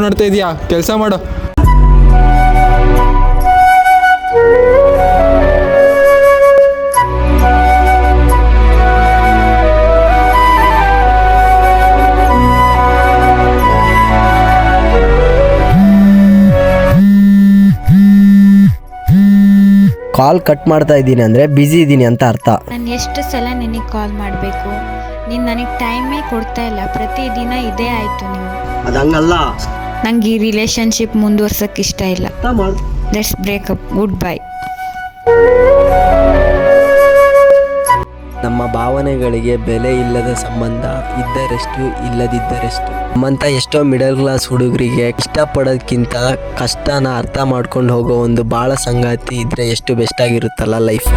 ಮಾತನಾಡ್ತಾ ಇದೀಯಾ? ಕೆಲಸ ಮಾಡು. ಕಾಲ್ ಕಟ್ ಮಾಡ್ತಾ ಇದ್ದೀನಿ ಅಂದರೆ ಬ್ಯುಸಿ ಇದ್ದೀನಿ ಅಂತ ಅರ್ಥ. ನಾನು ಎಷ್ಟು ಸಲ ನಿನಗೆ ಕಾಲ್ ಮಾಡಬೇಕು, ನೀನು ನನಗೆ ಟೈಮೇ ಕೊಡ್ತಾ ಇಲ್ಲ. ಪ್ರತಿದಿನ ಇದೇ ಆಯಿತು. ನೀವು ಅದು ಹಂಗಲ್ಲ. ನಂಗೆ ಈ ರಿಲೇಶನ್ಶಿಪ್ ಮುಂದುವರ್ಸೋಕ್ಕೆ ಇಷ್ಟ ಇಲ್ಲ. Let's breakup. Good bye. ನಮ್ಮ ಭಾವನೆಗಳಿಗೆ ಬೆಲೆ ಇಲ್ಲದ ಸಂಬಂಧ ಇದ್ದರೆಷ್ಟು ಇಲ್ಲದಿದ್ದರೆಷ್ಟು. ನಮ್ಮಂಥ ಎಷ್ಟೋ ಮಿಡಲ್ ಕ್ಲಾಸ್ ಹುಡುಗರಿಗೆ ಇಷ್ಟಪಡೋದಕ್ಕಿಂತ ಕಷ್ಟನ ಅರ್ಥ ಮಾಡ್ಕೊಂಡು ಹೋಗೋ ಒಂದು ಬಾಳ ಸಂಗಾತಿ ಇದ್ರೆ ಎಷ್ಟು ಬೆಸ್ಟ್ ಆಗಿರುತ್ತಲ್ಲ ಲೈಫ್.